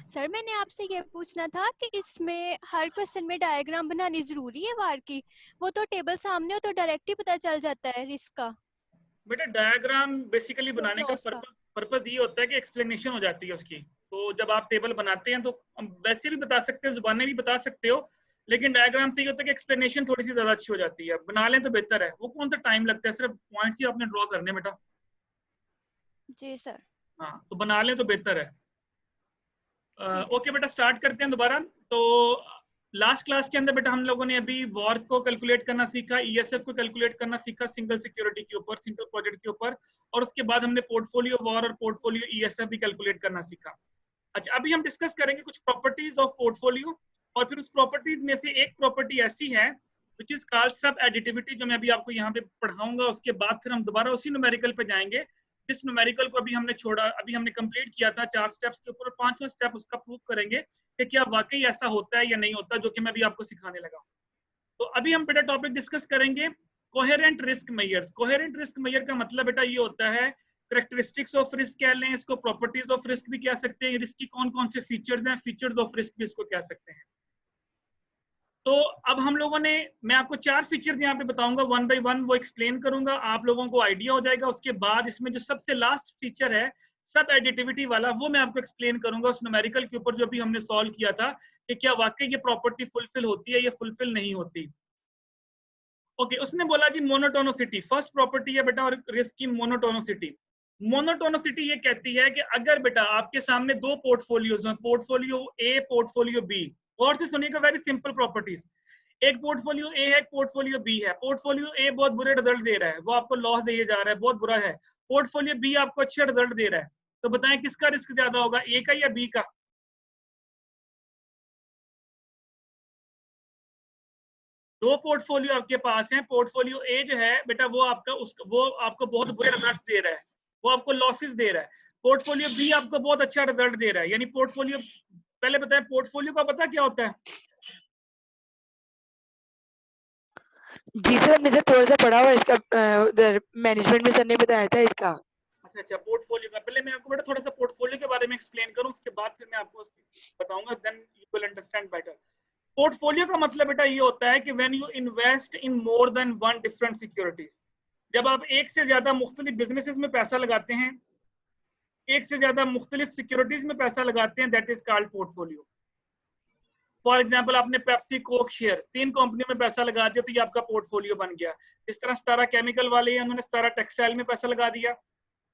Sir मैंने आपसे ये पूछना था कि इसमें हर क्वेश्चन में डायग्राम बनानी जरूरी है वार की? वो तो टेबल सामने हो तो डायरेक्ट ही पता चल जाता है रिस्क का, बेटा डायग्राम बेसिकली प्रॉफिट बनाने का लॉस का। पर्पज ये होता है कि एक्सप्लेनेशन हो जाती है उसकी। तो जब आप टेबल बनाते हैं तो वैसे भी बता सकते हो, जुबानें भी बता सकते हो, लेकिन डायग्राम से ये होता है कि एक्सप्लेनेशन थोड़ी सी ज्यादा अच्छी हो जाती है। बना लें तो बेहतर है। वो कौन सा टाइम लगता है, सिर्फ पॉइंट्स ही आपने ड्रॉ करने बेटा। जी सर। हाँ, तो बना लें तो बेहतर है। ठीक है ओके सर। बेटा, स्टार्ट करते हैं दोबारा। तो लास्ट क्लास के अंदर बेटा हम लोगों ने अभी वॉर को कैलकुलेट करना सीखा, ईएसएफ को कैलकुलेट करना सीखा, सिंगल सिक्योरिटी के ऊपर, सिंगल प्रोजेक्ट के ऊपर, और उसके बाद हमने पोर्टफोलियो वॉर और पोर्टफोलियो ईएसएफ भी कैलकुलेट करना सीखा। अच्छा, अभी हम डिस्कस करेंगे कुछ प्रॉपर्टीज ऑफ पोर्टफोलियो, और फिर उस प्रॉपर्टीज में से एक प्रॉपर्टी ऐसी है विच इज कॉल्ड सब एडिटिविटी, जो मैं अभी आपको यहाँ पे पढ़ाऊंगा। उसके बाद फिर हम दोबारा उसी न्यूमेरिकल पे जाएंगे जिस न्यूमेरिकल को अभी हमने छोड़ा, अभी हमने कंप्लीट किया था 4 स्टेप्स के ऊपर। 5वां स्टेप उसका प्रूव करेंगे कि क्या वाकई ऐसा होता है या नहीं होता, जो कि मैं अभी आपको सिखाने लगा। तो अभी हम बेटा टॉपिक डिस्कस करेंगे coherent risk measures. Coherent risk measure का मतलब बेटा ये होता है, करेक्टरिस्टिक्स ऑफ रिस्क कह लें इसको, प्रॉपर्टीज ऑफ रिस्क भी कह सकते हैं, रिस्क की कौन कौन से फीचर्स हैं, फीचर्स ऑफ रिस्क भी इसको कह सकते हैं। तो अब हम लोगों ने, मैं आपको 4 फीचर्स यहाँ पे बताऊंगा, वन बाय वन वो एक्सप्लेन करूंगा, आप लोगों को आइडिया हो जाएगा। उसके बाद इसमें जो सबसे लास्ट फीचर है सब एडिटिविटी वाला, वो मैं आपको एक्सप्लेन करूंगा उस न्यूमेरिकल के ऊपर जो अभी हमने सॉल्व किया था, कि क्या वाकई ये प्रॉपर्टी फुलफिल होती है या फुलफिल नहीं होती। ओके, उसने बोला जी मोनोटोनोसिटी फर्स्ट प्रॉपर्टी है बेटा, और रिस्क की मोनोटोनोसिटी। मोनोटोनोसिटी ये कहती है कि अगर बेटा आपके सामने दो पोर्टफोलियोज हैं, पोर्टफोलियो ए, पोर्टफोलियो बी, और से सुनिएगा, वेरी सिंपल प्रॉपर्टीज। एक पोर्टफोलियो ए है, एक पोर्टफोलियो बी है। पोर्टफोलियो ए बहुत बुरे रिजल्ट दे रहा है, वो आपको लॉस दिए जा रहा है, बहुत बुरा है। पोर्टफोलियो बी आपको अच्छे रिजल्ट दे रहा है। तो बताएं किसका रिस्क ज्यादा होगा, ए का या बी का? दो पोर्टफोलियो आपके पास हैं, पोर्टफोलियो ए जो है बेटा वो आपका वो आपको बहुत बुरे रिजल्ट्स दे रहा है, वो आपको लॉसेस दे रहा है। पोर्टफोलियो बी आपको बहुत अच्छा रिजल्ट दे रहा है। यानी पोर्टफोलियो, पहले बताएं पोर्टफोलियो का पता क्या होता है? जी सर, हमने सर थोड़ा सा पढ़ा हुआ इसका, उधर मैनेजमेंट में सर ने बताया था इसका। अच्छा अच्छा, पोर्टफोलियो का पहले मैं आपको बेटा थोड़ा सा पोर्टफोलियो के बारे में एक्सप्लेन करूं, उसके बाद फिर मैं आपको बताऊंगा, then you will understand better. Portfolio का मतलब बेटा ये होता है कि when you invest in more than one different securities, जब आप एक से ज्यादा मुख्तलिफ बिजनेसेस में पैसा लगाते हैं, एक से ज्यादा मुख्तलिफ सिक्योरिटीज में पैसा लगाते हैं, that is called portfolio. For example, आपने पेप्सी, कोक शेयर 3 कंपनियों में पैसा लगा दिया, तो ये आपका पोर्टफोलियो बन गया। इस तरह सतारा केमिकल वाले हैं, उन्होंने सतारा टेक्सटाइल में पैसा लगा दिया।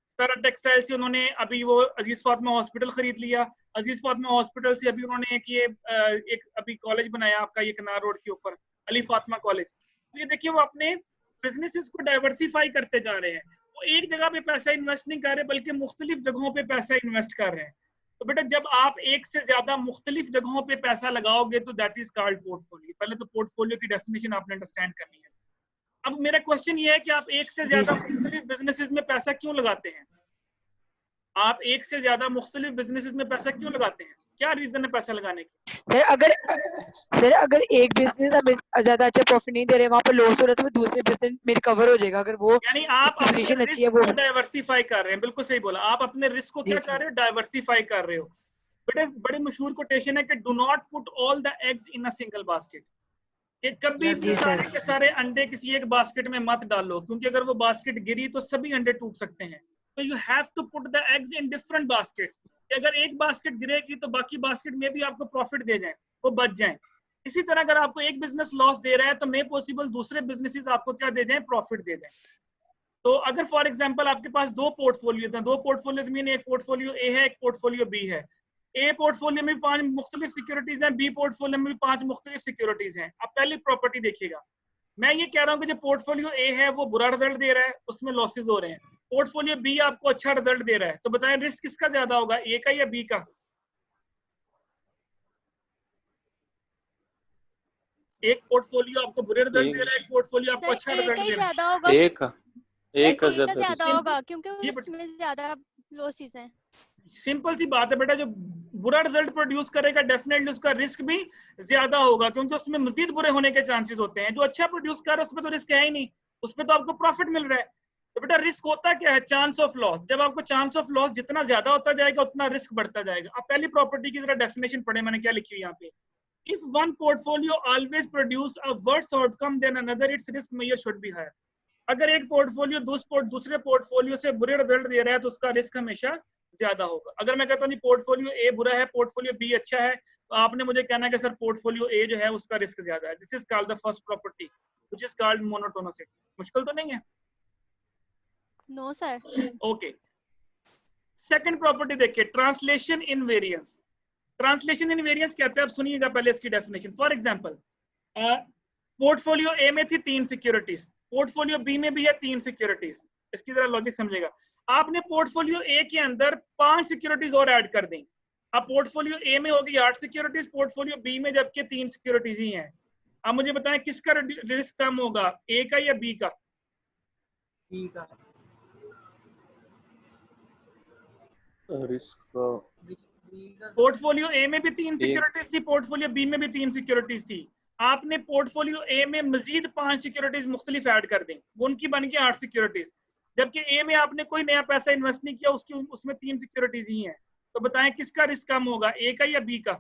सतारा टेक्सटाइल से उन्होंने अभी वो अजीज फातिमा हॉस्पिटल खरीद लिया। अजीज फातिमा हॉस्पिटल से अभी उन्होंने एक अभी कॉलेज बनाया आपका ये कनार रोड के ऊपर, अली फातिमा कॉलेज। तो ये देखिए, वो अपने बिजनेसेस को डाइवर्सिफाई करते जा रहे हैं। वो एक जगह पे पैसा इन्वेस्ट नहीं कर रहे, बल्कि मुख्तलिफ जगहों पे पैसा इन्वेस्ट कर रहे हैं। तो बेटा जब आप एक से ज्यादा मुख्तलिफ जगहों पे पैसा लगाओगे तो दैट इज कॉल्ड पोर्टफोलियो। पहले तो पोर्टफोलियो की डेफिनेशन आपने अंडरस्टैंड करनी है। अब मेरा क्वेश्चन ये है कि आप एक से जी ज्यादा सर। मुख्तलिफ बिजनेसेस में पैसा क्यों लगाते हैं? आप एक से ज्यादा मुख्तलिफ बिजनेसेस में पैसा क्यों लगाते हैं? क्या रीजन है पैसा लगाने की? सर अगर एक बिजनेस हमें ज्यादा अच्छा प्रॉफिट नहीं दे रहे, वहाँ पर लॉस हो रहा है, तो वो दूसरे बिजनेस में रिकवर हो जाएगा, अगर वो यानी आप उसकी अपने पोजीशन अच्छी है रिस्क वो। को डाइवर्सिफाई कर रहे हैं, बिल्कुल सही बोला। आप अपने रिस्क को जी क्या कर सर। रहे हो, डाइवर्सिफाई कर रहे हो। बेटा बड़ी मशहूर कोटेशन है कि do not put all the eggs in a single basket. कि कभी भी जी सर। सारे के सारे अंडे किसी एक बास्केट में मत डालो, क्योंकि अगर वो बास्केट गिरी तो सभी अंडे टूट सकते हैं। तो you have to put the eggs in different baskets. अगर एक बास्केट गिरेगी तो बाकी बास्केट में भी आपको प्रॉफिट दे जाए, वो बच जाए। इसी तरह अगर आपको एक बिजनेस लॉस दे रहा है तो मे पॉसिबल दूसरे बिजनेसेस आपको क्या दे जाए, प्रॉफिट दे जाए। तो अगर फॉर एग्जांपल आपके पास दो पोर्टफोलियो हैं, दो पोर्टफोलियो मीन एक पोर्टफोलियो ए है, एक पोर्टफोलियो बी है। ए पोर्टफोलियो में 5 मुख्तलिफ सिक्योरिटीज हैं, बी पोर्टफोलियो में भी 5 मुख्तलिफ सिक्योरिटीज हैं। अब पहली प्रॉपर्टी देखिएगा, मैं ये कह रहा हूँ कि जो पोर्टफोलियो ए है वो बुरा रिजल्ट दे रहा है, उसमें लॉसेज हो रहे हैं। पोर्टफोलियो बी आपको अच्छा रिजल्ट दे रहा है, तो बताएं रिस्क किसका ज्यादा होगा, ए का या बी का? एक पोर्टफोलियो आपको बुरे रिजल्ट दे रहा है, एक पोर्टफोलियो आपको सर अच्छा ए का रिजल्ट ही दे रहा है। ज्यादा होगा। एक सर एक का ए का ज्यादा ज्यादा रिस्क। होगा क्योंकि ये उसमें ज्यादा लॉसेस हैं। सिंपल सी बात है बेटा, जो बुरा रिजल्ट प्रोड्यूस करेगा डेफिनेटली उसका रिस्क भी ज्यादा होगा, क्योंकि उसमें मजीद बुरे होने के चांसेस होते हैं। जो अच्छा प्रोड्यूस कर रहा है उसमें तो रिस्क है ही नहीं, उसमें तो आपको प्रॉफिट मिल रहा है। तो बेटा रिस्क होता क्या है? Chance of loss. जब आपको चांस ऑफ लॉस जितना ज्यादा होता जाएगा उतना रिस्क बढ़ता जाएगा। अब पहली प्रॉपर्टी की जरा डेफिनेशन पढ़े, मैंने क्या लिखी हुई यहाँ पे। If one portfolio always produce a worse outcome than another, its risk measure should be higher. अगर एक पोर्टफोलियो दूसरे पोर्टफोलियो से बुरे रिजल्ट दे रहा है तो उसका रिस्क हमेशा ज्यादा होगा। अगर मैं कहता हूँ नहीं पोर्टफोलियो ए बुरा है, पोर्टफोलियो बी अच्छा है, तो आपने मुझे कहना है कि सर पोर्टफोलियो ए जो है उसका रिस्क ज्यादा है। This is called the first property which is called monotonicity. मुश्किल तो नहीं है? No sir. Okay, second property देखिए, translation in variance. Translation in variance कहते हैं, अब सुनिएगा पहले इसकी definition. For example, portfolio A में थी 3 सिक्योरिटीज, पोर्टफोलियो बी में भी है 3 सिक्योरिटीज। इसकी जरा लॉजिक समझिएगा। आपने पोर्टफोलियो ए के अंदर 5 सिक्योरिटीज और ऐड कर दी। अब पोर्टफोलियो ए में होगी 8 सिक्योरिटीज, पोर्टफोलियो बी में जबकि 3 सिक्योरिटीज ही हैं। अब मुझे बताएं किसका रिस्क कम होगा, ए का या बी का? बी का रिस्क। पोर्टफोलियो ए में भी 3 सिक्योरिटीज थी, पोर्टफोलियो बी में भी 3 सिक्योरिटीज थी। आपने पोर्टफोलियो ए में मजीद 5 सिक्योरिटीज मुख्तलिफ ऐड कर दी, उनकी बन गई 8 सिक्योरिटीज। जबकि ए में आपने कोई नया पैसा इन्वेस्ट नहीं किया, उसमें 3 सिक्योरिटीज ही हैं। तो बताएं किसका रिस्क कम होगा, ए का या बी का?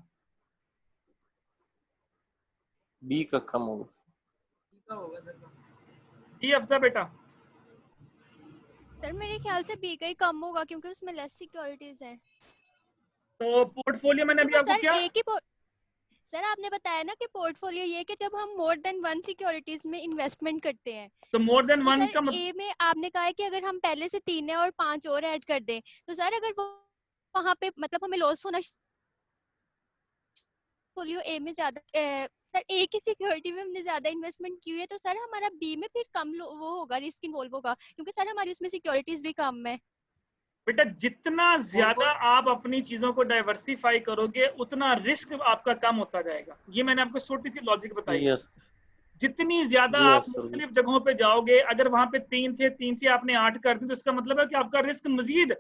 बी का कम होगा। बी का होगा सर। जी अफसा बेटा? सर मेरे ख्याल से बी का ही कम होगा क्योंकि उसमें लेस सिक्योरिटीज हैं। तो पोर्टफोलियो मैंने अभी आपको सर क्या एक ही सर आपने बताया ना कि पोर्टफोलियो ये कि जब हम मोर देन 1 सिक्योरिटीज में इन्वेस्टमेंट करते हैं, तो मोर देन तो 1 सर का ए में आपने कहा है कि अगर हम पहले से 3 है और 5 और ऐड कर दें, तो सर अगर वहाँ पे मतलब हमें लॉस होना पोर्टफोलियो ए में ज्यादा सर ए की सिक्योरिटी में हमने ज्यादा इन्वेस्टमेंट की हुई है, तो सर हमारा बी में फिर कम वो होगा, रिस्क इन्वॉल्व होगा क्योंकि सर हमारी उसमें सिक्योरिटीज भी कम है। बेटा जितना ज्यादा आप अपनी चीजों को डाइवर्सिफाई करोगे उतना रिस्क आपका कम होता जाएगा। ये मैंने आपको छोटी सी लॉजिक बताई। यस। जितनी ज्यादा आप मुख्तलिफ जगहों पे जाओगे, अगर वहां पे 3 थे, 3 से आपने 8 कर दी, तो इसका मतलब है कि आपका रिस्क मजीद,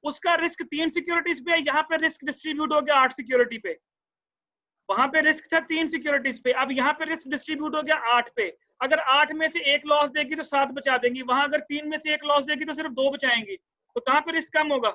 उसका रिस्क 3 सिक्योरिटीज पे है, यहाँ पे रिस्क डिस्ट्रीब्यूट हो गया 8 सिक्योरिटी पे। वहां पे रिस्क था 3 सिक्योरिटीज पे, अब यहाँ पे रिस्क डिस्ट्रीब्यूट हो गया 8 पे। अगर 8 में से 1 लॉस देगी तो 7 बचा देंगी, वहां अगर 3 में से 1 लॉस देगी तो सिर्फ 2 बचाएंगी। तो कहाँ पे रिस्क कम होगा?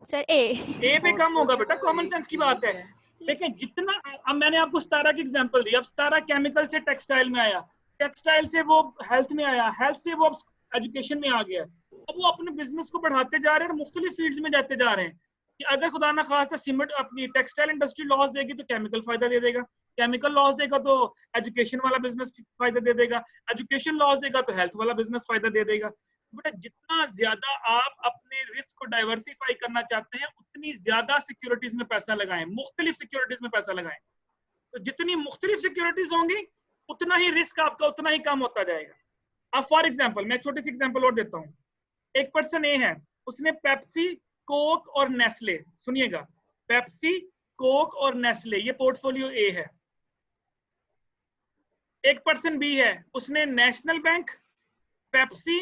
सर ए पे कम होगा बेटा, कॉमन सेंस की बात है। लेकिन जितना, अब मैंने आपको स्टारा की एग्जांपल दी, अब स्टारा केमिकल से टेक्सटाइल में आया, टेक्सटाइल से वो हेल्थ में आया, हेल्थ से वो एजुकेशन में आ गया। अब वो अपने बिजनेस को बढ़ाते जा रहे हैं और मुख्तलिफ फील्ड्स में जाते जा रहे हैं कि अगर खुदा ना खास्ता सीमेंट अपनी टेक्सटाइल इंडस्ट्री लॉस देगी तो केमिकल फायदा दे देगा, केमिकल लॉस देगा तो एजुकेशन वाला बिजनेस फायदा दे देगा, एजुकेशन लॉस देगा तो हेल्थ वाला बिजनेस फायदा दे देगा। बेटा जितना ज्यादा आप अपने रिस्क को डाइवर्सिफाई करना चाहते हैं उतनी ज्यादा सिक्योरिटीज में पैसा लगाएं, मुख्तलिफ सिक्योरिटीज में पैसा लगाएं। तो जितनी मुख्तलिफ सिक्योरिटीज होंगी उतना ही रिस्क आपका उतना ही कम होता जाएगा। अब फॉर एग्जाम्पल मैं छोटी सी एग्जाम्पल और देता हूँ। एक पर्सन ए है, उसने पेप्सी, कोक और नेस्ले, सुनिएगा, पेप्सी, कोक और नेस्ले, ये पोर्टफोलियो ए है। एक पर्सन बी है, उसने नेशनल बैंक, पेप्सी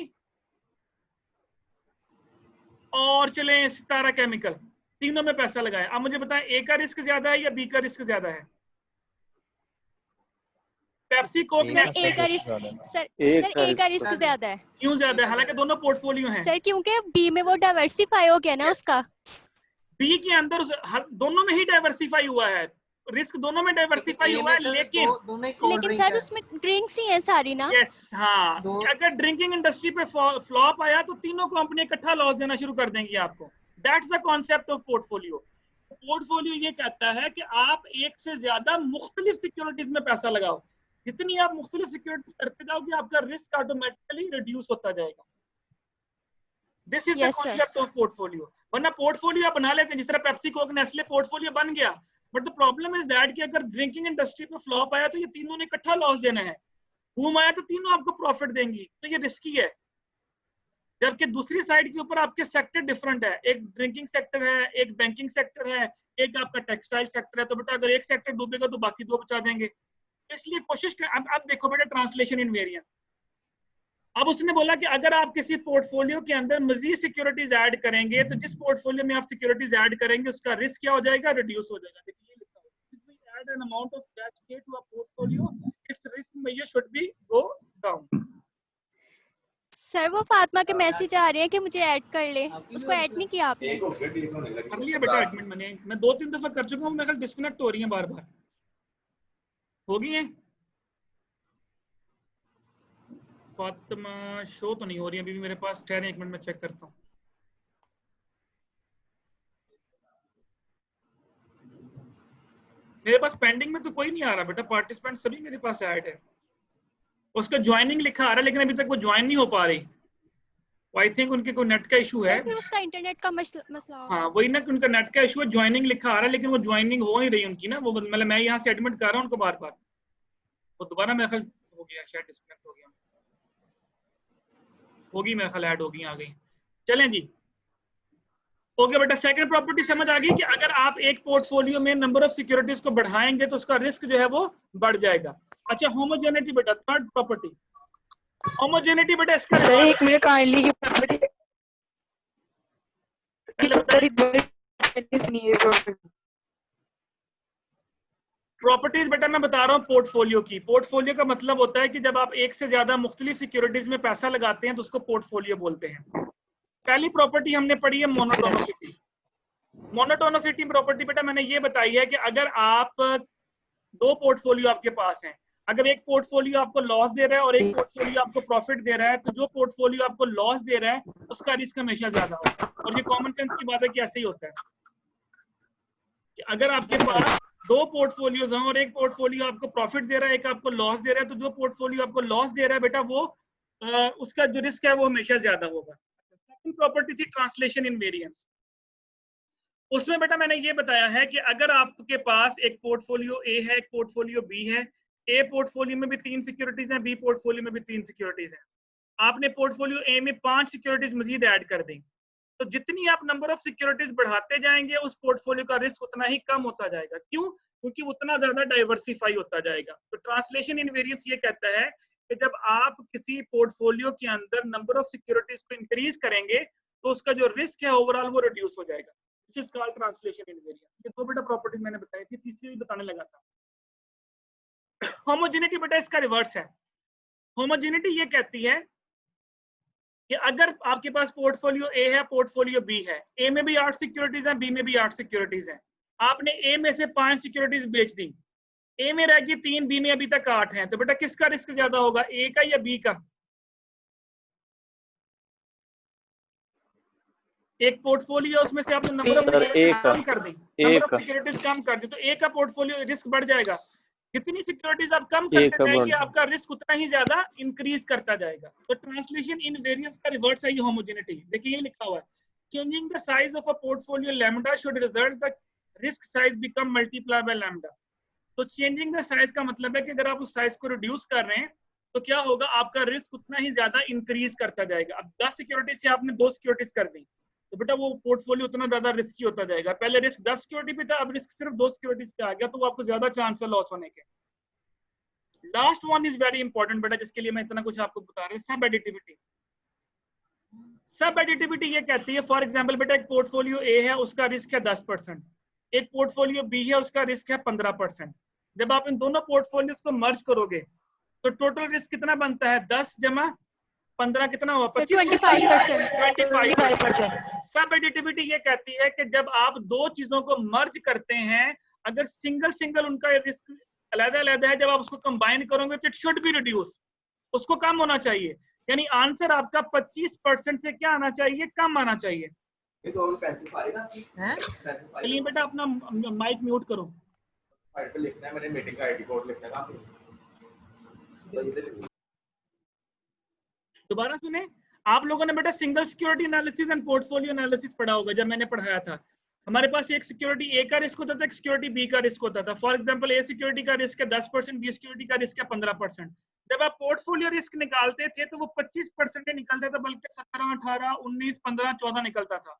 और चले सितारा केमिकल, तीनों में पैसा लगाया। अब मुझे बताएं ए का रिस्क ज्यादा है या बी का रिस्क ज्यादा है? पेप्सी, कोक, ए का रिस्क सर ए का रिस्क ज्यादा है। क्यों ज्यादा है? हालांकि दोनों पोर्टफोलियो हैं सर क्योंकि बी में वो डाइवर्सिफाई हो गया ना उसका। बी के अंदर दोनों में ही डाइवर्सिफाई हुआ है, रिस्क दोनों में डाइवर्सिफाई हुआ है। लेकिन सर उसमें ड्रिंक्स ही हैं सारी ना। यस हाँ, अगर ड्रिंकिंग इंडस्ट्री पे फ्लॉप आया तो तीनों कंपनी इकट्ठा लॉस देना शुरू कर देंगी आपको। That's the concept of portfolio. Portfolio ये कहता है कि आप एक से ज्यादा मुख्तलिफ सिक्योरिटीज में पैसा लगाओ। जितनी आप मुख्तलिफ सिक्योरिटीज करते जाओगे आपका रिस्क ऑटोमेटिकली रिड्यूस होता जाएगा। This is the concept of portfolio. वरना पोर्टफोलियो बना लेते हैं, जिस तरह पेप्सी, कोक, नेस्ले पोर्टफोलियो बन गया, but the problem is that कि अगर ड्रिंकिंग इंडस्ट्री पे फ्लॉप आया तो ये तीनों ने इकट्ठा लॉस देना है, बूम आया तो तीनों आपको प्रॉफिट देंगी, तो ये रिस्की है। जबकि दूसरी साइड के ऊपर आपके सेक्टर डिफरेंट है, एक ड्रिंकिंग सेक्टर है, एक बैंकिंग सेक्टर है, एक आपका टेक्सटाइल सेक्टर है। तो बेटा अगर एक सेक्टर डूबेगा तो बाकी 2 बचा देंगे। इसलिए कोशिश कर, अब देखो बेटा ट्रांसलेशन इन वेरिएंस। अब उसने बोला कि अगर आप किसी पोर्टफोलियो के अंदर मजीद सिक्योरिटीज ऐड करेंगे तो जिस पोर्टफोलियो में आप सिक्योरिटीज ऐड करेंगे उसका रिस्क क्या हो जाएगा? रिड्यूस हो जाएगा। देखिए लिखा है, if we add an amount of cash to a portfolio its risk measure should be go down। Sir वो फातिमा के मैसेज आ रहे हैं कि मुझे ऐड कर ले, उसको ऐड नहीं किया आपने? कर लिया बेटा एडमिट मैंने, मैं 2-3 दफा कर चुका हूँ, मेरे ख्याल डिस्कनेक्ट हो रही है बार बार, हो गई है। फातिमा शो तो नहीं हो रही है अभी भी मेरे पास, ठहरे 1 मिनट में चेक करता हूँ। मेरे पास पेंडिंग में तो कोई नहीं आ रहा बेटा, पार्टिसिपेंट सभी मेरे पास ऐड है, उसका ज्वाइनिंग लिखा आ रहा है लेकिन अभी तक वो ज्वाइन नहीं हो पा रही। आई थिंक उनके कोई नेट का इशू है। सर फिर उसका इंटरनेट का मसला होगा। हाँ वही ना कि उनका नेट का इशू है, ज्वाइनिंग लिखा आ रहा है लेकिन वो ज्वाइनिंग हो नहीं रही उनकी ना, वो मतलब मैं यहाँ से एडमिट कर रहा हूँ उनको बार बार, वो दोबारा मेरे ख्याल हो गया, शायद डिस्कनेक्ट हो गया, होगी मेरे ख्याल ऐड होगी, आ गई। चलें जी, ओके बेटा, सेकंड प्रॉपर्टी समझ आ गई कि अगर आप एक पोर्टफोलियो में नंबर ऑफ सिक्योरिटीज को बढ़ाएंगे तो उसका रिस्क जो है वो बढ़ जाएगा। अच्छा होमोजेनिटी बेटा, थर्ड प्रॉपर्टी होमोजेनिटी बेटा, इसका सर एक मिनट काइंडली की प्रॉपर्टी प्रॉपर्टीज बेटा मैं बता रहा हूँ पोर्टफोलियो की। पोर्टफोलियो का मतलब होता है कि जब आप एक से ज्यादा मुख्तलिफ सिक्योरिटीज में पैसा लगाते हैं तो उसको पोर्टफोलियो बोलते हैं। पहली प्रॉपर्टी हमने पढ़ी है मोनोटोनिसिटी। मोनोटोनिसिटी प्रॉपर्टी बेटा मैंने ये बताई है कि अगर आप दो पोर्टफोलियो आपके पास हैं, अगर एक पोर्टफोलियो आपको लॉस दे रहा है और एक पोर्टफोलियो आपको प्रॉफिट दे रहा है, तो जो पोर्टफोलियो आपको लॉस दे रहा है उसका रिस्क हमेशा ज्यादा होगा। और ये कॉमन सेंस की बात है कि ऐसे ही होता है कि अगर आपके पास दो पोर्टफोलियोज हैं और एक पोर्टफोलियो आपको प्रॉफिट दे रहा है, एक आपको लॉस दे रहा है, तो जो पोर्टफोलियो आपको लॉस दे रहा है बेटा वो उसका जो रिस्क है वो हमेशा ज्यादा होगा। सेकंड प्रॉपर्टी थी ट्रांसलेशन इनवेरिएंस। उसमें बेटा मैंने ये बताया है कि अगर आपके पास एक पोर्टफोलियो ए है, एक पोर्टफोलियो बी है, ए पोर्टफोलियो में भी 3 सिक्योरिटीज हैं, बी पोर्टफोलियो में भी 3 सिक्योरिटीज हैं, आपने पोर्टफोलियो ए में 5 सिक्योरिटीज मजीद ऐड कर दी, तो जितनी आप नंबर ऑफ सिक्योरिटीज बढ़ाते जाएंगे उस पोर्टफोलियो का रिस्क उतना ही कम होता जाएगा। क्यों? क्योंकि उतना ज्यादा डाइवर्सिफाई होता जाएगा। तो ट्रांसलेशन इनवेरिएंस ये कहता है कि जब आप किसी पोर्टफोलियो के अंदर नंबर ऑफ सिक्योरिटीज को इंक्रीज करेंगे तो उसका जो रिस्क है ओवरऑल वो रिड्यूस हो जाएगा। This is called translation invariance. ये दो बेटा प्रॉपर्टीज मैंने बताई थी, तीसरी भी बताने लगा था। होमोजेनिटी बेटा इसका रिवर्स है। होमोजेनिटी ये कहती है कि अगर आपके पास पोर्टफोलियो ए है, पोर्टफोलियो बी है, ए में भी 8 सिक्योरिटीज हैं, बी में भी 8 सिक्योरिटीज हैं, आपने ए में से 5 सिक्योरिटीज बेच दी, ए में रह गई 3, बी में अभी तक 8 हैं, तो बेटा किसका रिस्क ज्यादा होगा, ए का या बी का? एक पोर्टफोलियो उसमें से आपने नंबर ऑफ सिक्योरिटीज कम कर दी, नंबर ऑफ सिक्योरिटीज कम कर दी, तो ए का पोर्टफोलियो रिस्क बढ़ जाएगा। जितनी सिक्योरिटीज आप कम करते जाएंगे आपका रिस्क उतना ही ज्यादा इंक्रीज करता जाएगा। तो ट्रांसलेशन इनवेरिएंस का रिवर्स है ये होमोजेनिटी। देखिए ये लिखा हुआ है, changing the size of a portfolio lambda should result the risk size become multiply by lambda. तो चेंजिंग द साइज का मतलब है कि अगर आप उस साइज को रिड्यूस कर रहे हैं तो क्या होगा, आपका रिस्क उतना ही ज्यादा इंक्रीज करता जाएगा। अब 10 सिक्योरिटीज से आपने 2 सिक्योरिटीज कर दी तो बेटा वो पोर्टफोलियो उतना ज्यादा रिस्की होता जाएगा। पहले रिस्क 10 सिक्योरिटी पे था, अब रिस्क सिर्फ 2 सिक्योरिटीज पे आ गया, तो वो आपको ज्यादा चांस है लॉस होने के। Last one is very important बेटा, जिसके लिए मैं इतना कुछ आपको बता रहा हूं, सब एडिटिविटी। सब एडिटिविटी ये कहती है, फॉर एग्जांपल बेटा एक पोर्टफोलियो ए है उसका रिस्क है 10%, एक पोर्टफोलियो बी है उसका रिस्क है 15%। जब आप इन दोनों पोर्टफोलियोज को मर्ज करोगे तो टोटल रिस्क कितना बनता है, 10 जमा 15 कितना हुआ, 25%। सब एडिटिविटी ये कहती है कि जब आप दो चीजों को मर्ज करते हैं, अगर सिंगल उनका रिस्क अलग-अलग है, जब आप उसको कंबाइन करोगे तो इट शुड बी रिड्यूस, उसको कम होना चाहिए। यानी आंसर आपका 25% से क्या आना चाहिए, कम आना चाहिए। ये तो स्पेसिफाई ना हैं, चलिए बेटा अपना माइक म्यूट करो। फाइल पे लिखना है, मैंने मीटिंग का आईडी कोड लिखना है ना। दोबारा सुने, आप लोगों ने बेटा single security analysis and portfolio analysis पढ़ा होगा जब मैंने पढ़ाया था। हमारे पास एक सिक्योरिटी ए का रिस्क होता था, एक सिक्योरिटी बी का रिस्क होता था। फॉर एग्जांपल ए सिक्योरिटी का रिस्क है 10%, बी सिक्योरिटी का रिस्क है 15%। जब आप पोर्टफोलियो रिस्क निकालते थे तो वो 25% निकलता था, बल्कि 17, 18, 19, 15, 14 निकलता था।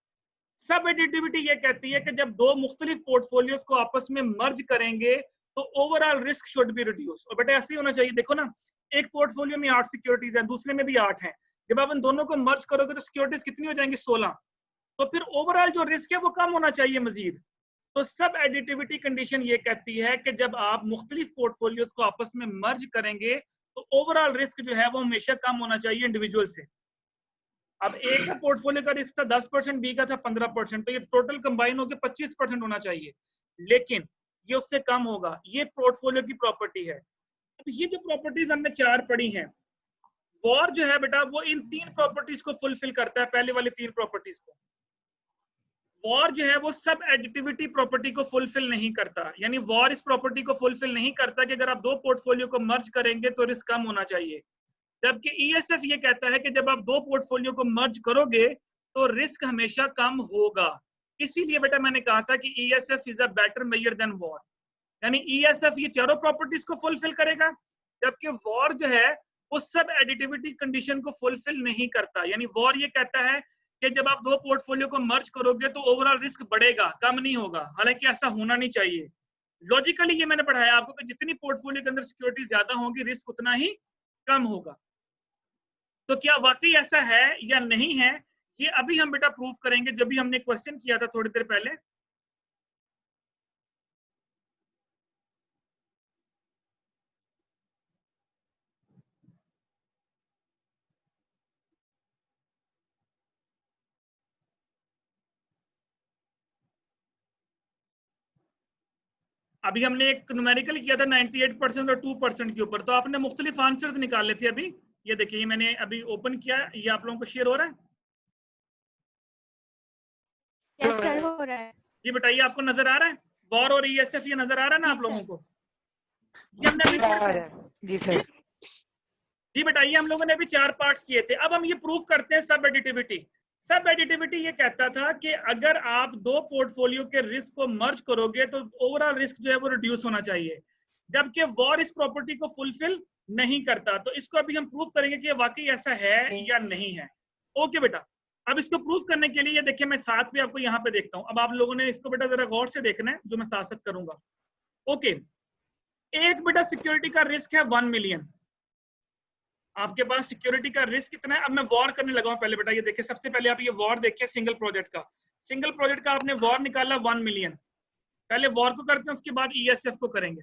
सब एडिटिविटी ये कहती है कि जब दो मुख्तलिफ पोर्टफोलियोज को आपस में मर्ज करेंगे तो overall risk should be reduce. और बेटा ऐसे ही होना चाहिए। देखो ना, एक पोर्टफोलियो में 8 सिक्योरिटीज है, दूसरे में भी 8 है, जब आप इन दोनों को मर्ज करोगे तो सिक्योरिटीज कितनी हो जाएंगी, 16। तो फिर ओवरऑल जो रिस्क है वो कम होना चाहिए मजीद। तो सब एडिटिविटी कंडीशन ये कहती है कि जब आप मुख्तलिफ पोर्टफोलियोज को आपस में मर्ज करेंगे तो ओवरऑल रिस्क जो है वो हमेशा कम होना चाहिए इंडिविजुअल से। अब ए का पोर्टफोलियो का रिस्क था 10%, बी का था 15%, तो ये टोटल कंबाइन होकर 25% होना चाहिए, लेकिन ये उससे कम होगा। ये पोर्टफोलियो की प्रॉपर्टी है। तो ये जो प्रॉपर्टीज हमने 4 पढ़ी हैं, वॉर जो है बेटा वो इन 3 प्रॉपर्टीज को फुलफिल करता है, पहले वाली 3 प्रॉपर्टीज को। वॉर जो है वो सब एडिटिविटी प्रॉपर्टी को फुलफिल नहीं करता, यानी वॉर इस प्रॉपर्टी को फुलफिल नहीं करता कि अगर आप 2 पोर्टफोलियो को मर्ज करेंगे तो रिस्क कम होना चाहिए, जबकि ईएसएफ ये कहता है कि जब आप 2 पोर्टफोलियो को मर्ज करोगे तो रिस्क हमेशा कम होगा। इसीलिए बेटा मैंने कहा था कि ESF is a better measure than VaR, यानी ईएसएफ ये चारों प्रॉपर्टीज को फुलफिल करेगा, जबकि वॉर जो है वो सब एडिटिविटी कंडीशन को फुलफिल नहीं करता। यानी वॉर ये कहता है कि जब आप 2 पोर्टफोलियो को मर्ज करोगे तो ओवरऑल रिस्क बढ़ेगा, कम नहीं होगा, हालांकि ऐसा होना नहीं चाहिए। लॉजिकली ये मैंने पढ़ाया आपको कि जितनी पोर्टफोलियो के अंदर सिक्योरिटी ज्यादा होगी रिस्क उतना ही कम होगा। तो क्या वाकई ऐसा है या नहीं है, ये अभी हम बेटा प्रूव करेंगे, जब भी हमने क्वेश्चन किया था थोड़ी देर पहले। अभी हमने एक न्यूमेरिकल किया था 98% और 2% के ऊपर, तो आपने मुख्तलिफ आंसर्स निकाले थे। अभी ये देखिए, ये मैंने अभी ओपन किया, ये आप लोगों को शेयर हो रहा है? यस सर हो रहा है। जी बताइए, आपको नजर आ रहा है वॉर और ईएसएफ? ये नजर आ रहा है ना आप लोगों को? ये हमने अभी जी सर। जी बताइए, हम लोगों ने अभी 4 पार्ट्स किए थे। अब हम ये प्रूव करते हैं सब एडिटिविटी। सब एडिटिविटी ये कहता था कि अगर आप 2 पोर्टफोलियो के रिस्क को मर्ज करोगे तो ओवरऑल रिस्क जो है वो रिड्यूस होना चाहिए, जबकि वॉर इस प्रॉपर्टी को फुलफिल नहीं करता। तो इसको अभी हम प्रूव करेंगे कि वाकई ऐसा है या नहीं है। ओके बेटा, अब इसको प्रूव करने के लिए ये देखिए, मैं साथ भी आपको यहाँ पे देखता हूँ। अब आप लोगों ने इसको बेटा जरा गौर से देखना है, जो मैं साथ साथ करूंगा। ओके, एक बेटा सिक्योरिटी का रिस्क है 1 मिलियन। आपके पास सिक्योरिटी का रिस्क कितना है? अब मैं वॉर करने लगा हूं। पहले बेटा ये देखिए, सबसे पहले आप ये वॉर देखिए सिंगल प्रोजेक्ट का। सिंगल प्रोजेक्ट का आपने वॉर निकाला 1 मिलियन। पहले वॉर को करते हैं, उसके बाद ईएसएफ को करेंगे।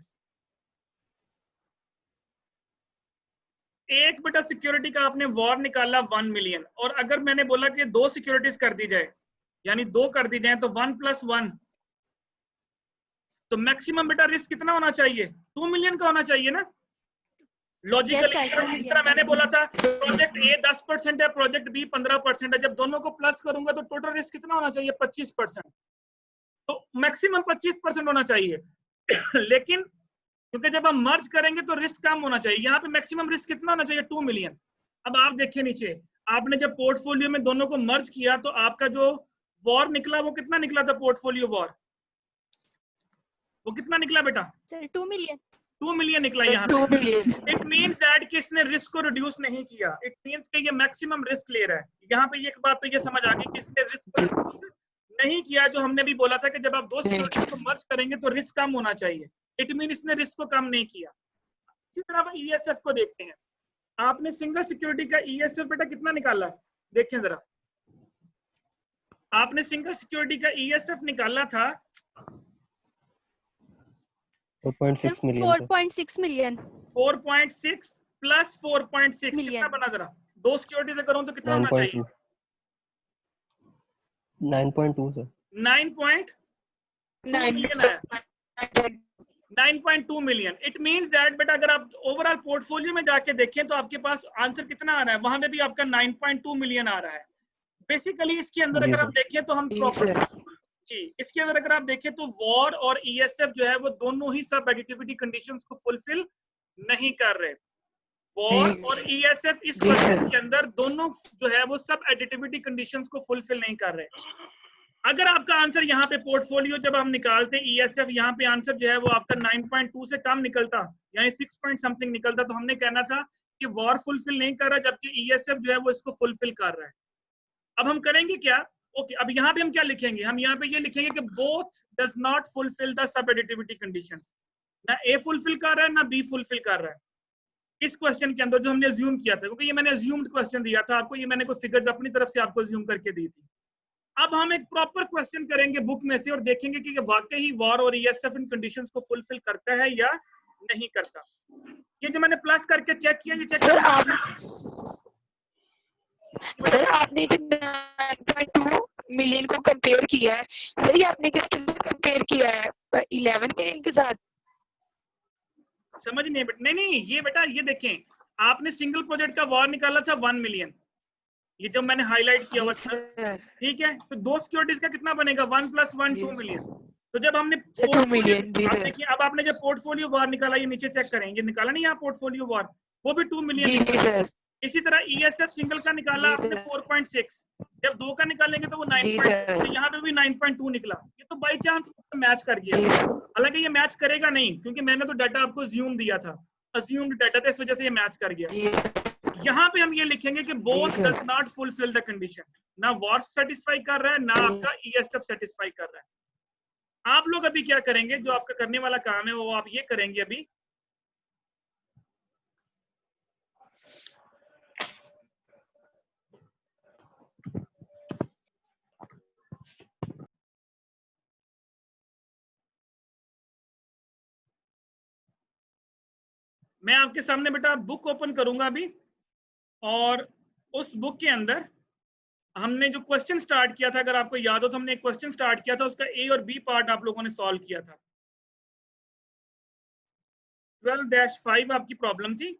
एक बेटा सिक्योरिटी का आपने वॉर निकाला 1 मिलियन, और अगर मैंने बोला कि 2 सिक्योरिटीज कर दी जाए, यानी 2 कर दी जाए, तो 1 + 1, तो मैक्सिमम बेटा रिस्क कितना होना चाहिए? 2 मिलियन का होना चाहिए ना लॉजिकली। इस तरह मैंने बोला था प्रोजेक्ट ए 10% है, प्रोजेक्ट बी 15% है, जब दोनों को प्लस करूंगा तो टोटल रिस्क कितना होना चाहिए? 25%। तो मैक्सिमम 25% होना चाहिए लेकिन क्योंकि जब हम मर्ज करेंगे तो रिस्क कम होना चाहिए, यहाँ पे मैक्सिमम रिस्क कितना होना चाहिए? 2 मिलियन। अब आप देखिए नीचे, आपने जब पोर्टफोलियो में दोनों को मर्ज किया तो आपका जो वॉर निकला वो कितना निकला था? पोर्टफोलियो वॉर वो कितना निकला बेटा? 2 मिलियन। 2 मिलियन निकला यहाँ पे। 2 मिलियन। इट मींस दैट कि इसने रिस्क को रिड्यूस नहीं किया। इट मींस कि ये मैक्सिमम रिस्क ले रहा है। यहाँ पे एक बात तो ये समझ आ गई कि इसने रिस्क को रिड्यूस नहीं किया, जो हमने भी बोला था कि जब आप 2 सिक्योरिटी को मर्ज करेंगे तो रिस्क कम होना चाहिए। इट मीन इसने रिस्क को कम नहीं किया। इसी तरह आप ईएसएफ को देखते हैं। आपने सिंगल सिक्योरिटी का ईएसएफ बेटा कितना निकाला? देखें जरा, आपने सिंगल सिक्योरिटी का ईएसएफ निकाला था 4.6 मिलियन। 4.6 मिलियन। 4.6 + 4.6 कितना बना? जरा 2 सिक्योरिटी से करूं तो कितना होना चाहिए? 9.2 सर। 9.2 मिलियन आया। 9.2 मिलियन। इट मींस दैट बेटा अगर आप ओवरऑल पोर्टफोलियो में जाके देखें तो आपके पास आंसर कितना आ रहा है? वहां में भी आपका 9.2 मिलियन आ रहा है। बेसिकली इसके अंदर अगर आप देखें तो हम जी, इसके अंदर अगर आप देखें तो वॉर और ईएसएफ जो है वो दोनों ही सब एडिटिविटी कंडीशंस को फुलफिल नहीं कर रहे। वॉर और ईएसएफ इस क्वेश्चन के अंदर दोनों जो है वो सब एडिटिविटी कंडीशंस को फुलफिल नहीं कर रहे। अगर आपका आंसर यहाँ पे पोर्टफोलियो जब हम निकालते ईएसएफ, यहाँ पे आंसर जो है वो आपका 9.2 से कम निकलता, यानी 6 पॉइंट समथिंग निकलता, तो हमने कहना था कि वॉर फुलफिल नहीं कर रहा, जबकि ईएसएफ जो है वो इसको फुलफिल कर रहा है। अब हम करेंगे क्या? ओके, अब यहाँ पे हम क्या लिखेंगे? हम यहाँ पे ये लिखेंगे कि both does not fulfil the sub additivity conditions. ना ए फुलफिल कर रहा है ना बी फुलफिल कर रहा है इस क्वेश्चन के अंदर, जो हमने अज्यूम किया था, क्योंकि ये मैंने अज्यूम्ड क्वेश्चन दिया था आपको, ये मैंने कोई फिगर्स अपनी तरफ से आपको अज्यूम करके दी थी। अब हम एक प्रॉपर क्वेश्चन करेंगे बुक में से और देखेंगे कि वाकई ही वॉर और ईएसएफ इन कंडीशंस को फुलफिल करता है या नहीं करता। ये जो मैंने प्लस करके चेक किया, ये चेक सर आपने 9.2 मिलियन को कंपेयर किया है, सर ये आपने किसके साथ कंपेयर किया है? 11 मिलियन के साथ? समझ नहीं बेटा, नहीं ये बेटा ये देखें, आपने सिंगल प्रोजेक्ट का वॉर निकाला था 1 मिलियन, ये जो मैंने हाईलाइट किया हुआ था, ठीक है। तो दो सिक्योरिटीज का कितना बनेगा? 1 + 1 2 मिलियन। तो जब हमने पोर्टफोलियो, आप देखिए अब आपने जब पोर्टफोलियो वॉर निकाला, ये नीचे चेक करें, ये निकाला नहीं यहाँ पोर्टफोलियो वॉर, वो भी 2 मिलियन। इसी तरह ESF सिंगल का निकाला आपने 4.6, जब दो का निकालेंगे तो वो 9.2, तो यहाँ पे भी 9.2 निकला। ये तो बाई चांस मैच कर गया, हालांकि ये मैच करेगा नहीं क्योंकि मैंने तो डाटा आपको ज्यूम दिया था, अज्यूम्ड डाटा था, इस वजह से ये मैच कर गया। यहाँ पे हम ये लिखेंगे कि both does not fulfil the condition, ना वॉर सेटिस्फाई कर रहा है ना आपका ESF सेटिस्फाई कर रहा है। आप लोग अभी क्या करेंगे, जो आपका करने वाला काम है वो आप ये करेंगे अभी, मैं आपके सामने बेटा बुक ओपन करूंगा अभी, और उस बुक के अंदर हमने जो क्वेश्चन स्टार्ट किया था, अगर आपको याद हो तो हमने एक क्वेश्चन स्टार्ट किया था, उसका A और B पार्ट आप लोगों ने सॉल्व किया था। 12-5 आपकी प्रॉब्लम थी।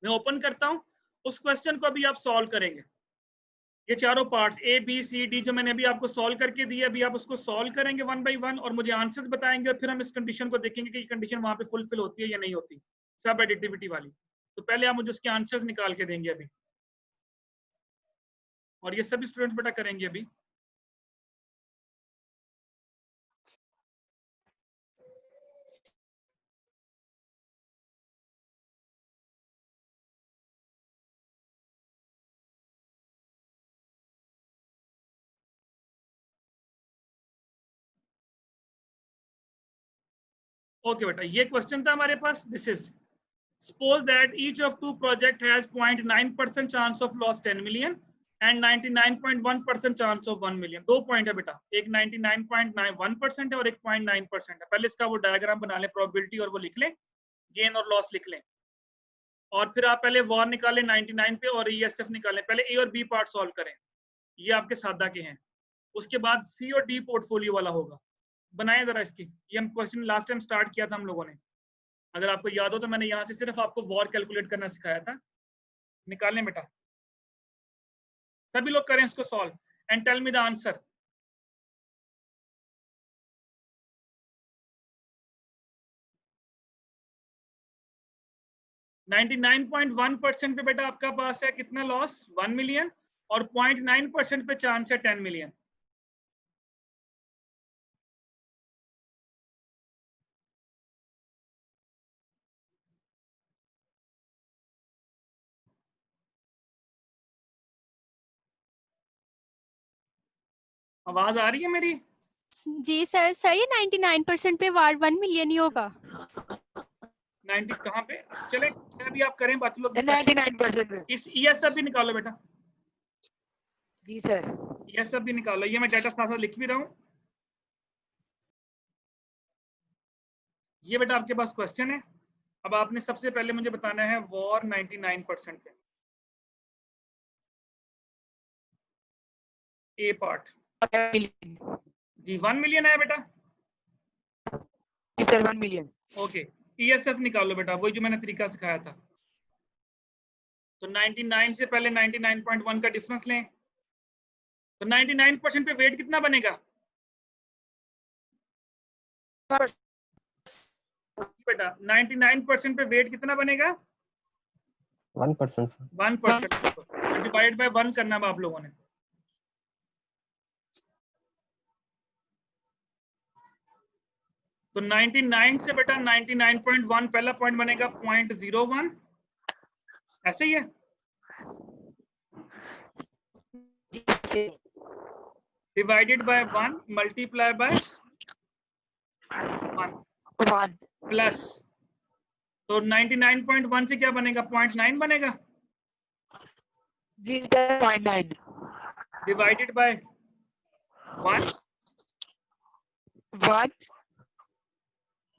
मैं ओपन करता हूं, उस क्वेश्चन को अभी आप सॉल्व करेंगे। ये चारों parts A B C D जो मैंने अभी आपको सॉल्व करके दिए, अभी आप उसको सॉल्व करेंगे 1 by 1 और मुझे आंसर्स बताएंगे, और फिर हम इस कंडीशन को देखेंगे कि ये कंडीशन वहां पे फुलफिल होती है या नहीं होती, सब एडिटिविटी वाली। तो पहले आप मुझे उसके आंसर्स निकाल के देंगे अभी, और ये सभी स्टूडेंट्स बेटा करेंगे अभी। ओके बेटा, ये क्वेश्चन था हमारे पास। This is suppose that each of two project has 0.9% chance of loss 10 million and 99.1% chance of 1 million। दो पॉइंट है बेटा, एक 99.91% है और एक 0.9% है। पहले इसका वो डायग्राम बना ले, प्रोबेबिलिटी, और वो लिख लें, गेन और लॉस लिख लें, और फिर आप पहले वॉर निकालें 99 पे और ESF निकालें। पहले A और B पार्ट सॉल्व करें, ये आपके सादा के हैं। उसके बाद C और D पोर्टफोलियो वाला होगा। बनाए जरा इसकी, ये हम क्वेश्चन लास्ट टाइम स्टार्ट किया था हम लोगों ने, अगर आपको याद हो तो मैंने यहाँ से सिर्फ आपको वॉर कैलकुलेट करना सिखाया था। निकालें बेटा, सभी लोग करें इसको solve and tell me the answer. Ninety 99.1% पे बेटा आपका पास है कितना लॉस? 1 मिलियन, और 0.9% पे चांस है 10 मिलियन। आवाज आ रही है मेरी? जी सर, सर ये 99% पे वार 1 मिलियन ही होगा। 90 कहाँ पे? चले अभी आप करें, बाकी लोग 99% पे। इस ESF भी निकालो बेटा। जी सर। ESF भी निकालो, ये मैं डाटा साथ साथ लिख भी रहा हूँ। ये बेटा आपके पास क्वेश्चन है। अब आपने सबसे पहले मुझे बताना है वॉर 99% पे, A पार्ट। जी 1 मिलियन है बेटा। जी सर 1 मिलियन। ओके, ESF निकालो बेटा, वही जो मैंने तरीका सिखाया था। तो 99 से पहले 99.1 का डिफरेंस लें, तो 99% पे वेट कितना बनेगा बेटा? 99% पे वेट कितना बनेगा? 1%। 1%। डिवाइड बाय 1 करना है आप लोगों ने। तो 99 से बेटा 99.1 पहला पॉइंट बनेगा 0.01, ऐसे ही है। Divided by 1 multiply by 1 plus, तो 99.1 से क्या बनेगा? 0.9 बनेगा। जी सर 0.9 डिवाइडेड बाय 1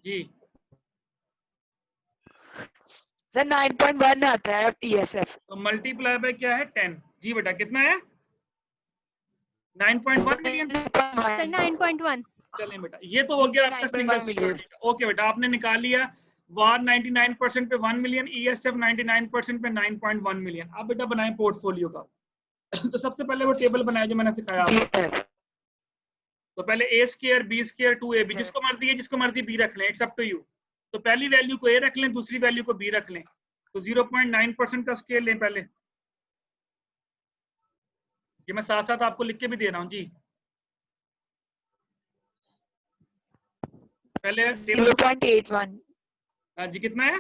जी सर 9.1 आता है ESF। तो मल्टीप्लाई बाय क्या है 10। जी बेटा कितना है 9.1 मिलियन। सर 9.1। चलें बेटा ये तो हो गया आपका सिंगल सिक्योरिटी का। ओके बेटा आपने निकाल लिया वार 99% पे 1 मिलियन, ESF 99% पे 9.1 मिलियन। अब बेटा बनाएं पोर्टफोलियो का। तो सबसे पहले वो टेबल बनाया जो मैंने सिखाया आपको। तो पहले A square B square 2AB, जिसको मर्जी B रख लें, इट्स अप टू यू। तो पहली वैल्यू को A रख लें, दूसरी वैल्यू को B रख लें। तो 0.9% का स्केल लें पहले। ये मैं साथ साथ आपको लिख के भी दे रहा हूँ जी। पहले 0.81। जी कितना है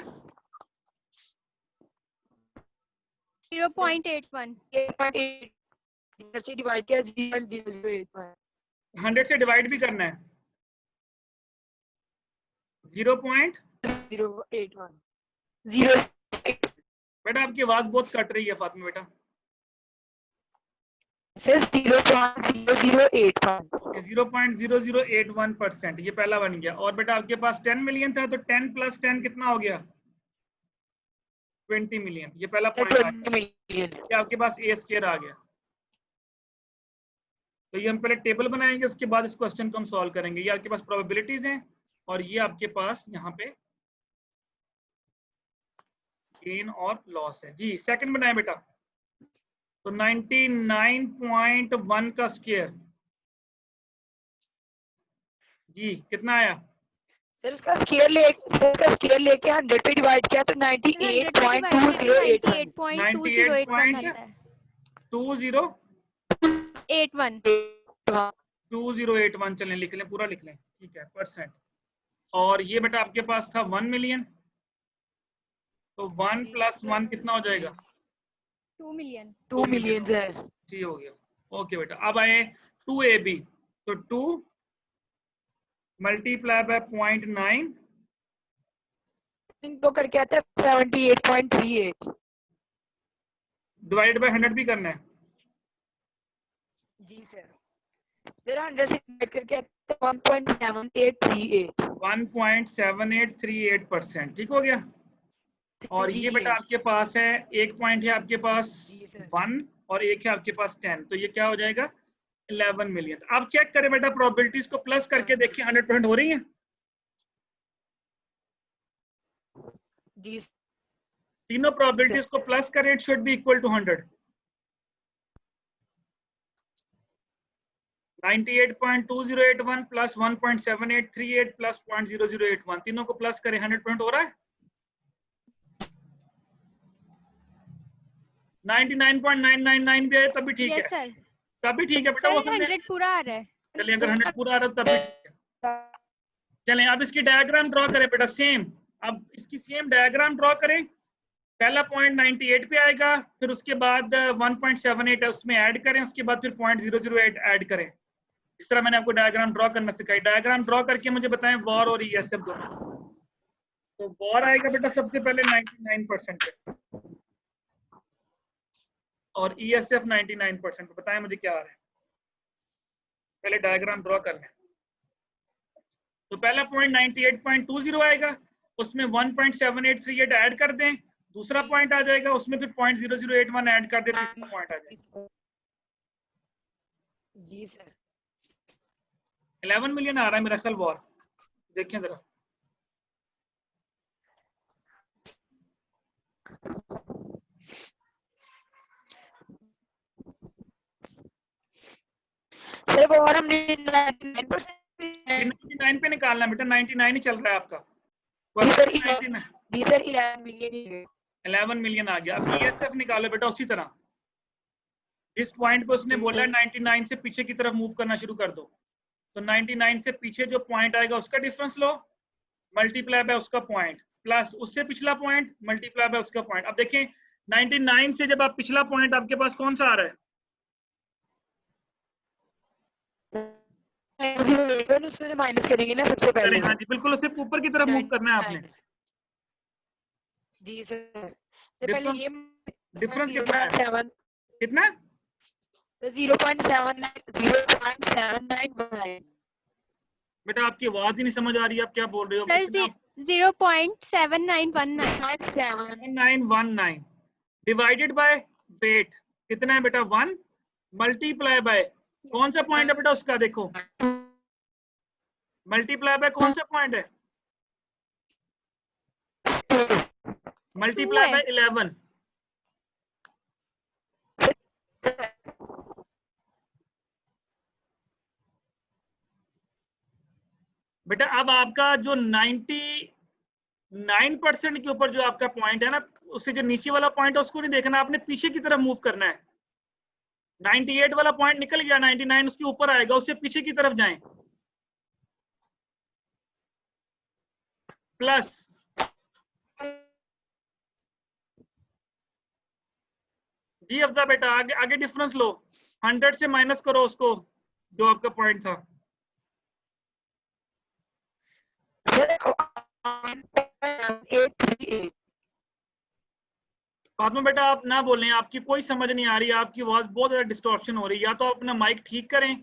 0.81। 8 से डिवाइड किया 0.0081। 100 से डिवाइड भी करना है 0.081। 0 बेटा आपकी आवाज बहुत कट रही है फातिमा बेटा। सर 0.0081। 0.0081%, ये पहला बन गया। और बेटा आपके पास 10 मिलियन था, तो 10 + 10 कितना हो गया 20 मिलियन। ये पहला पॉइंट आ गया। ये आपके पास A स्क्वायर आ गया। तो ये हम पहले टेबल बनाएंगे, उसके बाद इस क्वेश्चन को हम सॉल्व करेंगे। ये आपके पास प्रोबेबिलिटीज हैं और ये आपके पास यहाँ पे गेन और लॉस है जी। सेकंड बनाए बेटा। तो 99.1 का स्क्वायर जी कितना आया सर उसका स्केयर लेके 100 पे डिवाइड किया तो 98.2081। 98.2081 आता है। 2081 चलें लिख लें, पूरा लिख लें, ठीक है %। और ये बेटा आपके पास था 1 मिलियन, तो 1 + 1 कितना हो जाएगा 2 मिलियन। 2 million sir. जी हो गया। ओके बेटा अब आए 2AB, तो 2 मल्टीप्लाई बाय 0.9 तो करके आता है 78.38। डिवाइड बाय 100 भी करना है जी सर। सर 100 से डिवाइड करके आता है 1.7838। 1.7838%, ठीक हो गया। और ये बेटा आपके पास है एक पॉइंट है आपके पास 1 और एक है आपके पास 10, तो ये क्या हो जाएगा 11 मिलियन। अब चेक करें बेटा प्रोबेबिलिटीज को प्लस करके देखिए 100% हो रही है जी। तीनों प्रोबेबिलिटीज को प्लस करें, it should be equal to 100। 98.2081 plus 1.7838 plus 0.0081, तीनों को प्लस करें 100% हो रहा है। 99.999 भी है तभी ठीक है। सर तभी ठीक है बेटा, सर वो समझे। 100 पूरा आ रहा है। चलिए अगर 100 पूरा आ रहा है तभी ठीक है। चलें अब इसकी डायग्राम ड्रॉ करें बेटा सेम। अब इसकी सेम डायग्राम ड्रॉ करें। पहला पॉइंट 98 पे आएगा, फिर उसके बाद 1.78 है उसमें ऐड करें, उसके बाद फिर 0.008 ऐड करें। इस तरह मैंने आपको डायग्राम ड्रॉ करना सिखाई। डायग्राम ड्रॉ करके मुझे बताएं वॉर और ESF दोनों। तो वॉर आएगा बेटा सबसे पहले 99% पे और ESF 99%। बताएं मुझे क्या आ रहा है। पहले डायग्राम ड्रॉ कर लें। तो पहला पॉइंट 98.20 आएगा, उसमें 1.7838 ऐड कर दें। दूसरा पॉइंट आ जाएगा, उसमें फिर 0.0081 ऐड कर दें। तीसरा पॉइंट आ जाएगा जी सर। 11 मिलियन आ रहा है मेरा ख्याल वॉर। देखें जरा। सर वो और हमने 99% पे निकालना बेटा, 99 ही चल रहा है आपका। जी सर 99 जी सर 11 मिलियन 11 मिलियन आ गया। अब ESF निकालो बेटा उसी तरह। इस पॉइंट पे उसने बोला 99 से पीछे की तरफ मूव करना शुरू कर दो। तो 99 से पीछे जो पॉइंट आएगा उसका डिफरेंस लो, मल्टीप्लाई बाय उसका पॉइंट, प्लस उससे पिछला पॉइंट मल्टीप्लाई बाय उसका पॉइंट। अब देखें 99 से जब आप पिछला पॉइंट आपके पास कौन सा आ रहा है उसमें से माइनस करेंगे ना सबसे पहले। हाँ जी बिल्कुल, उससे ऊपर की तरफ मूव करना है आपने। जी सर। से पहले ये डिफरेंस कितना है 0.7 कितना 0.79 बेटा आपकी आवाज ही नहीं समझ आ रही है, आप क्या बोल रहे हो। सर 0.7919 7 डिवाइडेड बाय वेट कितना है बेटा 1 मल्टीप्लाई बाय कौन सा पॉइंट है बेटा उसका देखो मल्टीप्लाई बाय कौन सा पॉइंट है मल्टीप्लाई बाय 11 बेटा अब आपका जो 99% के ऊपर जो आपका पॉइंट है ना उससे जो नीचे वाला पॉइंट है उसको नहीं देखना आपने पीछे की तरफ मूव करना है 98 वाला पॉइंट निकल गया 99 उसके ऊपर आएगा उससे पीछे की तरफ जाएं प्लस जी अफजा बेटा आगे आगे डिफरेंस लो 100 से माइनस करो उसको जो आपका पॉइंट था फातिमा बेटा आप ना बोलें आपकी कोई समझ नहीं आ रही आपकी आवाज बहुत ज्यादा डिस्टॉर्शन हो रही है या तो अपना माइक ठीक करें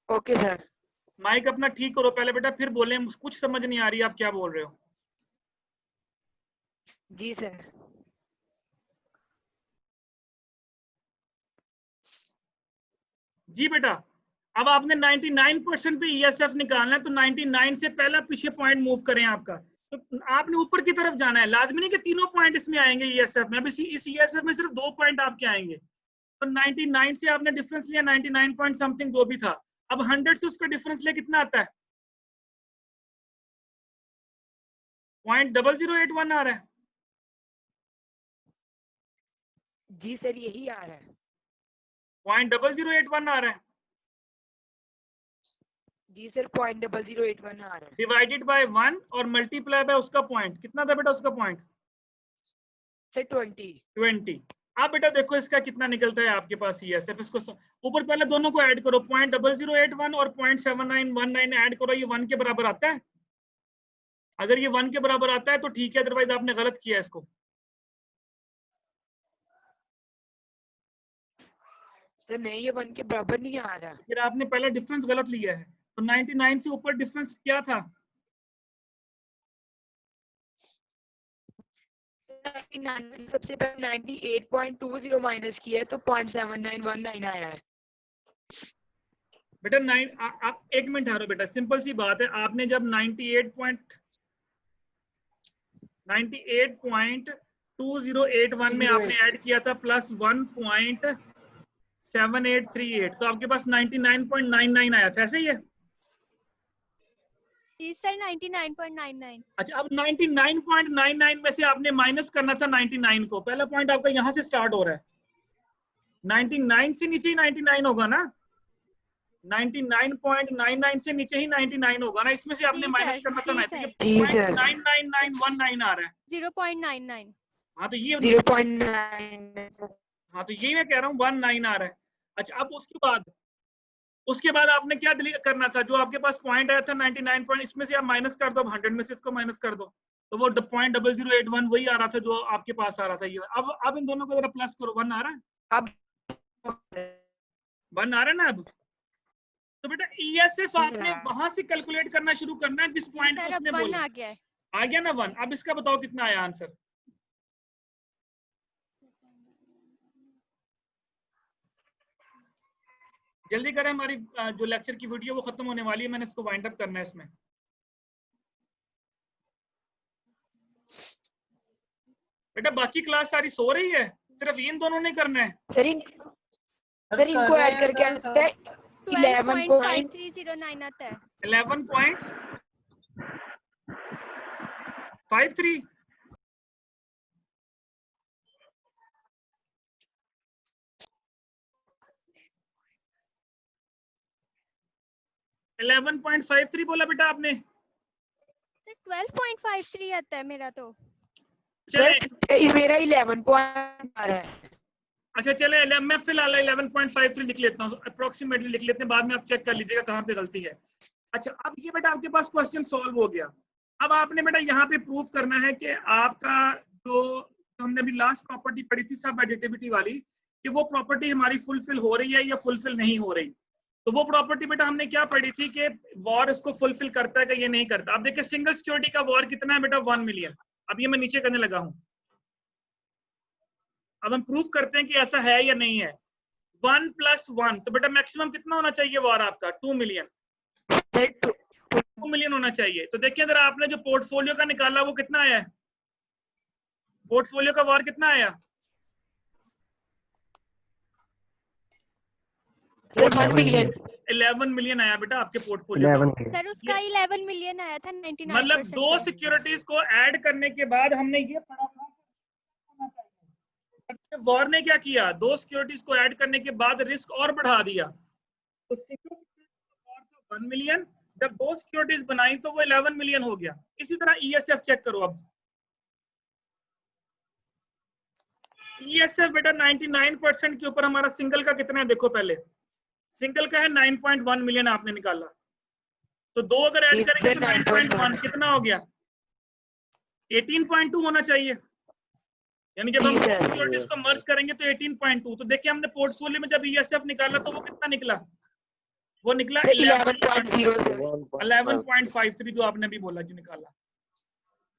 ओके सर माइक अपना ठीक करो पहले बेटा फिर बोलें कुछ समझ नहीं आ रही आप क्या बोल रहे हो जी सर जी बेटा अब आपने 99% पे ESF निकालना है तो 99 से पहला पीछे पॉइंट मूव करें आपका तो आपने ऊपर की तरफ जाना है लाजमी नहीं कि तीनों पॉइंट इसमें आएंगे ESF में अब इस ESF में सिर्फ 2 पॉइंट आपके आएंगे तो 99 से आपने डिफरेंस लिया 99 पॉइंट समथिंग जो भी था अब 100 से उसका डिफरेंस लिया कितना आता है 0.0081 आ रहा है जी सर यही आ रहा है 0.0081 आ रहा है जी सर 0.0081 आ रहा है डिवाइडेड बाय 1 और मल्टीप्लाई बाय उसका पॉइंट कितना था बेटा उसका पॉइंट सर 20 आप बेटा देखो इसका कितना निकलता है आपके पास ESF इसको ऊपर पहले दोनों को ऐड करो 0.0081 और 0.7919 ऐड करो ये 1 के बराबर आता है अगर ये 1 के बराबर आता है तो ठीक है अदरवाइज आपने गलत किया इसको सर नहीं ये 1 के बराबर नहीं आ रहा फिर आपने पहले डिफरेंस गलत लिया है तो 99 से ऊपर डिफरेंस क्या था सबसे पहले 98.20 माइनस किया है तो 0.7919 आया है बेटा 9 आप 1 मिनट ठहरो बेटा सिंपल सी बात है आपने जब 98.2081 में आपने ऐड किया था प्लस 1.7838 तो आपके पास 99.99 आया था ऐसे ही है जी सर 99.99 अच्छा अब 99.99 में से आपने माइनस करना था 99 को पहला पॉइंट आपका यहां से स्टार्ट हो रहा है 99 से नीचे ही 99 होगा ना 99.99 से नीचे ही 99 होगा ना इसमें से आपने जी माइनस सर, करना था जी सर। 999919 आ रहा है 0.99 हाँ तो ये 0.9 हाँ तो यही मैं कह रहा हूँ 19 आ रहा है अच्छा अब उसके बाद आपने क्या डिलीट करना था जो आपके पास पॉइंट आया था 99 पॉइंट इसमें से आप माइनस कर दो 100 में से इसको माइनस कर दो तो वो 0.0081 वही आ रहा था जो आपके पास आ रहा था ये अब इन दोनों को जरा प्लस करो 1 आ रहा है अब 1 आ रहा है ना अब तो बेटा ESF आपने वहां से कैलकुलेट करना शुरू करना है जिस जी पॉइंट सर को अब उसने 1 बोला आ गया है आ गया ना 1 अब इसका बताओ कितना आया आंसर जल्दी करें हमारी जो लेक्चर की वीडियो वो खत्म होने वाली है मैंने इसको वाइंड अप करना है इसमें बेटा बाकी क्लास सारी सो रही है सिर्फ इन दोनों ने करना है सर इनको ऐड करके आता है 12.5309 आता है 11.53 11.53 बोला बेटा आपने सर 12.53 आता है मेरा तो सर मेरा 11 पॉइंट आ रहा है अच्छा चले मैं फिलहाल 11.53 लिख लेता हूँ अप्रोक्सीमेटली लिख लेते हैं बाद में आप चेक कर लीजिएगा कहाँ पे गलती है अच्छा अब ये बेटा आपके पास क्वेश्चन सॉल्व हो गया अब आपने बेटा यहाँ पे प्रूव करना है कि आपका जो हमने अभी लास्ट प्रॉपर्टी पढ़ी थी सब एडिटिविटी वाली कि वो प्रॉपर्टी हमारी फुलफिल हो रही है या फुलफिल नहीं हो रही तो वो प्रॉपर्टी बेटा हमने क्या पढ़ी थी कि वॉर इसको फुलफिल करता है कि ये नहीं करता। अब देखिए सिंगल सिक्योरिटी का वॉर कितना है बेटा 1 मिलियन। अब ये मैं नीचे करने लगा हूं, अब हम प्रूफ करते हैं कि ऐसा है या नहीं है। 1 + 1 तो बेटा मैक्सिमम कितना होना चाहिए वॉर आपका 2 मिलियन। 2 मिलियन होना चाहिए। तो देखिए अगर आपने जो पोर्टफोलियो का निकाला वो कितना आया है, पोर्टफोलियो का वॉर कितना आया, 1 मिलियन 11 मिलियन आया बेटा आपके पोर्टफोलियो 11 का। मिलियन। सर उसका 11 मिलियन आया था 99% मतलब दो पे। सिक्योरिटीज को ऐड करने के बाद हमने ये पढ़ा था वॉर ने क्या किया, दो सिक्योरिटीज को ऐड करने के बाद रिस्क और बढ़ा दिया। तो सिंगल वॉर था 1 मिलियन, जब दो सिक्योरिटीज बनाई तो वो 11 मिलियन हो गया। इसी तरह ईएसएफ चेक करो। अब ईएसएफ बेटा 99% के ऊपर हमारा सिंगल का कितना है देखो, पहले सिंगल का है 9.1 मिलियन आपने निकाला, तो दो अगर ऐड करेंगे तो 9.1 कितना हो गया, 18.2 होना चाहिए। यानी जब हम सिक्योरिटीज को मर्ज करेंगे तो 18.2। तो देखिए हमने पोर्टफोलियो में जब ईएसएफ निकाला तो वो कितना निकला, वो निकला 11.53 जो आपने भी बोला जो निकाला,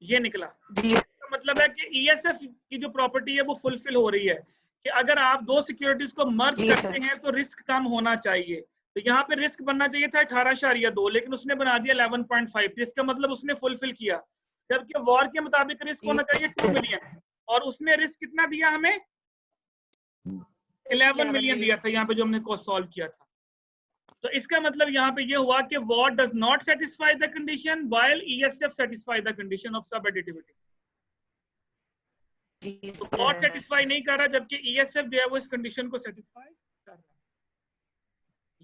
ये निकला। तो मतलब है कि ईएसएफ की जो प्रॉपर्टी है वो फुलफिल हो रही है कि अगर आप दो सिक्योरिटीज को मर्ज करते हैं तो रिस्क कम होना चाहिए। तो यहाँ पे रिस्क बनना चाहिए था 18.2 लेकिन उसने बना दिया 11.5। इसका मतलब उसने फुलफिल किया, जबकि वॉर के मुताबिक रिस्क होना चाहिए 2 मिलियन और उसने रिस्क कितना दिया हमें 11 मिलियन दिया था यहाँ पे जो हमने को सॉल्व किया था। तो इसका मतलब यहाँ पे ये हुआ कि war does not satisfy the condition while ESAF satisfy the condition of सब एडिटिविटी। तो वॉर सेटिस्फाई नहीं कर रहा जबकि ईएसएफ जो है वो इस कंडीशन को सेटिस्फाई कर रहा है।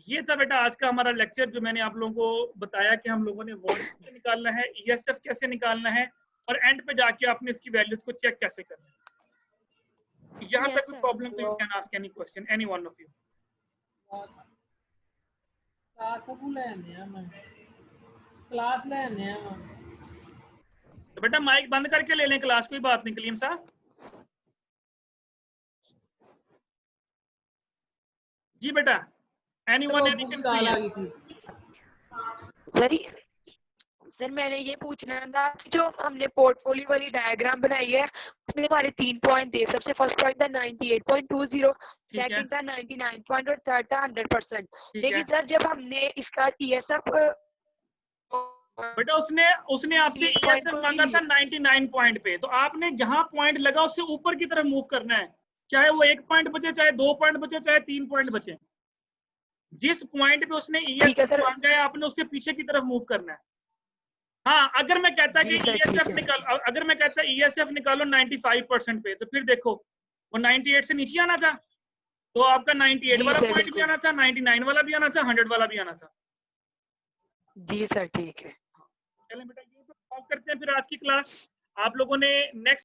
ये था बेटा आज का हमारा लेक्चर जो मैंने आप लोगों को बताया कि हम लोगों ने वॉर कैसे निकालना है, ईएसएफ कैसे निकालना है और एंड पे जाके आपने इसकी वैल्यूज को चेक कैसे करना है। यहाँ तक कोई प्रॉब्लम तो you can ask any question any one of you. तो बेटा माइक बंद करके ले लें क्लास, कोई बात नहीं। कलीम साहब जी बेटा, एनीवन एनी कंफ्यूजन? सर मैंने ये पूछना था कि जो हमने पोर्टफोलियो वाली डायग्राम बनाई है उसमें हमारे 3 पॉइंट थे। सबसे फर्स्ट पॉइंट था 98.20, सेकंड था 99 पॉइंट और थर्ड था 100%। लेकिन सर जब हमने इसका ईएसएफ बेटा उसने आपसे ईएसएफ मांगा था 99 पॉइंट पे, तो आपने जहां पॉइंट लगा उससे ऊपर की तरफ मूव करना है, चाहे वो 1 पॉइंट बचे, चाहे 2 पॉइंट बचे, चाहे 3 पॉइंट बचे। जिस पॉइंट पे उसने ईएसएफ मांगा है आपने उससे पीछे की तरफ मूव करना है। हाँ अगर मैं कहता कि ईएसएफ निकाल, अगर मैं कहता ईएसएफ निकालो 95% पे, तो फिर देखो वो 98 से नीचे आना था, तो आपका 98 वाला पॉइंट भी आना था, 99 वाला भी आना था, 100 वाला भी आना था। जी सर ठीक है। चलें बेटा ये तो सॉल्व करते हैं फिर आज की क्लास। आप लोगों ने नेक्स्ट